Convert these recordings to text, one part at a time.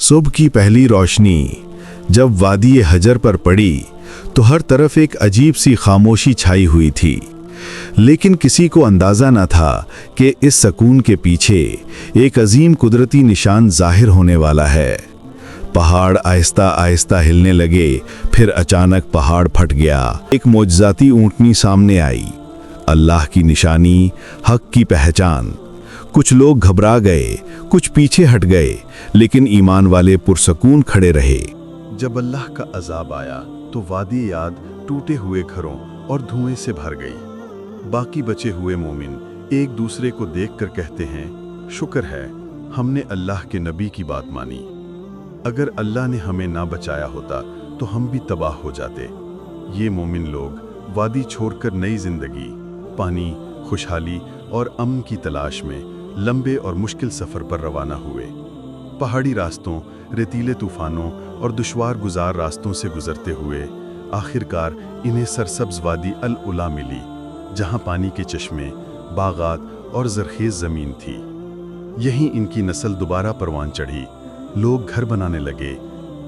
صبح کی پہلی روشنی جب وادی حجر پر پڑی تو ہر طرف ایک عجیب سی خاموشی چھائی ہوئی تھی، لیکن کسی کو اندازہ نہ تھا کہ اس سکون کے پیچھے ایک عظیم قدرتی نشان ظاہر ہونے والا ہے۔ پہاڑ آہستہ آہستہ ہلنے لگے، پھر اچانک پہاڑ پھٹ گیا۔ ایک معجزاتی اونٹنی سامنے آئی، اللہ کی نشانی، حق کی پہچان۔ کچھ لوگ گھبرا گئے، کچھ پیچھے ہٹ گئے، لیکن ایمان والے پرسکون کھڑے رہے۔ جب اللہ کا عذاب آیا تو وادی یاد ٹوٹے ہوئے گھروں اور دھوئیں سے بھر گئی۔ باقی بچے ہوئے مومن ایک دوسرے کو دیکھ کر کہتے ہیں، شکر ہے ہم نے اللہ کے نبی کی بات مانی۔ اگر اللہ نے ہمیں نہ بچایا ہوتا تو ہم بھی تباہ ہو جاتے۔ یہ مومن لوگ وادی چھوڑ کر نئی زندگی، پانی، خوشحالی اور امن کی تلاش میں لمبے اور مشکل سفر پر روانہ ہوئے۔ پہاڑی راستوں، ریتیلے طوفانوں اور دشوار گزار راستوں سے گزرتے ہوئے آخرکار انہیں سرسبز وادی العلا ملی، جہاں پانی کے چشمے، باغات اور زرخیز زمین تھی۔ یہیں ان کی نسل دوبارہ پروان چڑھی، لوگ گھر بنانے لگے،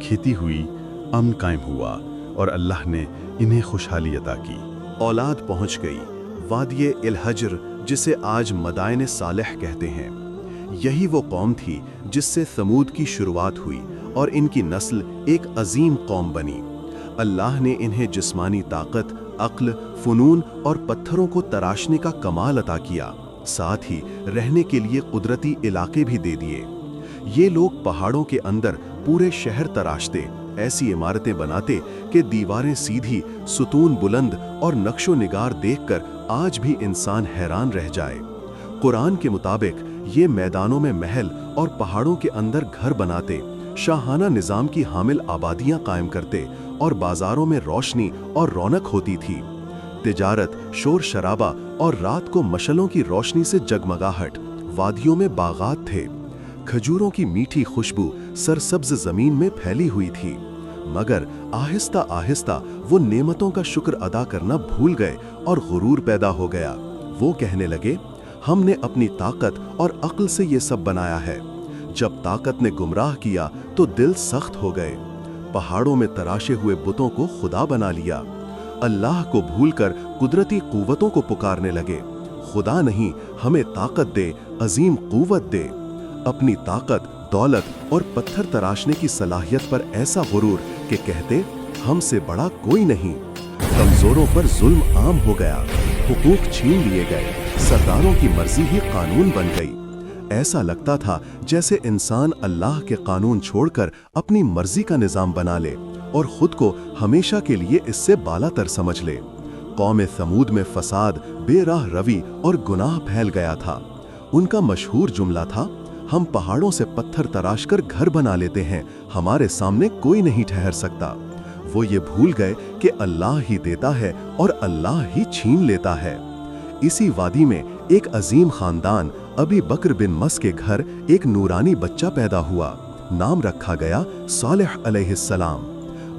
کھیتی ہوئی، امن قائم ہوا اور اللہ نے انہیں خوشحالی عطا کی۔ اولاد پہنچ گئی وادی الحجر، جسے آج مدائن صالح کہتے ہیں۔ یہی وہ قوم تھی جس سے ثمود کی شروعات ہوئی اور ان کی نسل ایک عظیم قوم بنی۔ اللہ نے انہیں جسمانی طاقت، عقل، فنون اور پتھروں کو تراشنے کا کمال عطا کیا، ساتھ ہی رہنے کے لیے قدرتی علاقے بھی دے دیے۔ یہ لوگ پہاڑوں کے اندر پورے شہر تراشتے، ایسی عمارتیں بناتے کہ دیواریں سیدھی، ستون بلند اور نقش و نگار دیکھ کر آج بھی انسان حیران رہ جائے۔ قرآن کے مطابق یہ میدانوں میں محل اور پہاڑوں کے اندر گھر بناتے، شاہانہ نظام کی حامل آبادیاں قائم کرتے اور بازاروں میں روشنی اور رونق ہوتی تھی۔ تجارت، شور شرابہ اور رات کو مشلوں کی روشنی سے جگمگاہٹ۔ وادیوں میں باغات تھے، کھجوروں کی میٹھی خوشبو سرسبز زمین میں پھیلی ہوئی تھی۔ مگر آہستہ آہستہ وہ نعمتوں کا شکر ادا کرنا بھول گئے اور غرور پیدا ہو گیا۔ وہ کہنے لگے، ہم نے اپنی طاقت اور عقل سے یہ سب بنایا ہے۔ جب طاقت نے گمراہ کیا تو دل سخت ہو گئے، پہاڑوں میں تراشے ہوئے بتوں کو خدا بنا لیا۔ اللہ کو بھول کر قدرتی قوتوں کو پکارنے لگے، خدا نہیں، ہمیں طاقت دے، عظیم قوت دے۔ اپنی طاقت، دولت اور پتھر تراشنے کی صلاحیت پر ایسا غرور کہ کہتے، ہم سے بڑا کوئی نہیں۔ کمزوروں پر ظلم عام ہو گیا، حقوق چھین لیے گئے، سرداروں کی مرضی ہی قانون بن گئی۔ ایسا لگتا تھا جیسے انسان اللہ کے قانون چھوڑ کر اپنی مرضی کا نظام بنا لے اور خود کو ہمیشہ کے لیے اس سے بالا تر سمجھ لے۔ قوم ثمود میں فساد، بے راہ روی اور گناہ پھیل گیا تھا۔ ان کا مشہور جملہ تھا، ہم پہاڑوں سے پتھر تراش کر گھر بنا لیتے ہیں، ہمارے سامنے کوئی نہیں ٹھہر سکتا۔ وہ یہ بھول گئے کہ اللہ ہی دیتا ہے اور اللہ ہی چھین لیتا ہے۔ اسی وادی میں ایک عظیم خاندان ابی بکر بن مس کے گھر ایک نورانی بچہ پیدا ہوا۔ نام رکھا گیا صالح علیہ السلام۔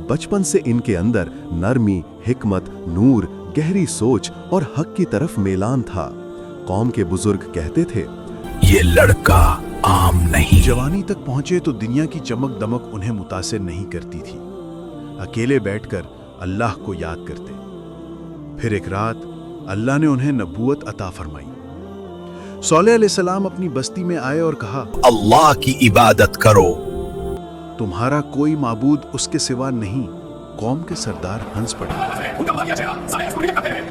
بچپن سے ان کے اندر نرمی، حکمت، نور، گہری سوچ اور حق کی طرف میلان تھا۔ قوم کے بزرگ کہتے تھے، یہ لڑکا عام نہیں۔ جوانی تک پہنچے تو دنیا کی چمک دمک انہیں متاثر نہیں کرتی تھی۔ اکیلے بیٹھ کر اللہ کو یاد کرتے۔ پھر ایک رات اللہ نے انہیں نبوت عطا فرمائی۔ صالح علیہ السلام اپنی بستی میں آئے اور کہا، اللہ کی عبادت کرو۔ تمہارا کوئی معبود اس کے سوا نہیں۔ قوم کے سردار ہنس پڑے۔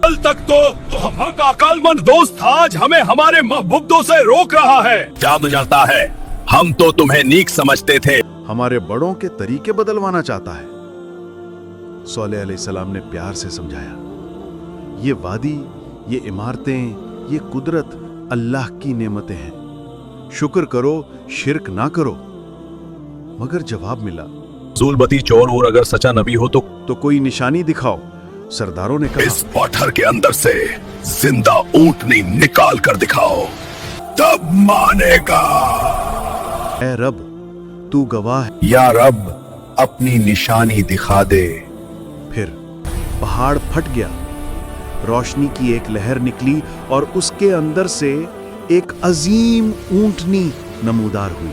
کل تک تو ہمارا کا عقل مند دوست آج ہمیں ہمارے محبوبوں سے روک رہا ہے۔ جاد جاتا ہے، ہم تو تمہیں نیک سمجھتے تھے۔ ہمارے بڑوں کے طریقے بدلوانا چاہتا ہے۔ صالح علیہ السلام نے پیار سے سمجھایا، یہ وادی، یہ عمارتیں، یہ قدرت اللہ کی نعمتیں ہیں، شکر کرو، شرک نہ کرو۔ مگر جواب ملا، زولبتی چور اور اگر سچا نبی ہو تو کوئی نشانی دکھاؤ۔ سرداروں نے کہا، اس پتھر کے اندر سے زندہ اونٹنی نکال کر دکھاؤ، تب مانے گا۔ اے رب، تو گواہ ہے۔ یا رب، اپنی نشانی دکھا دے۔ پھر پہاڑ پھٹ گیا، روشنی کی ایک لہر نکلی اور اس کے اندر سے ایک عظیم اونٹنی نمودار ہوئی۔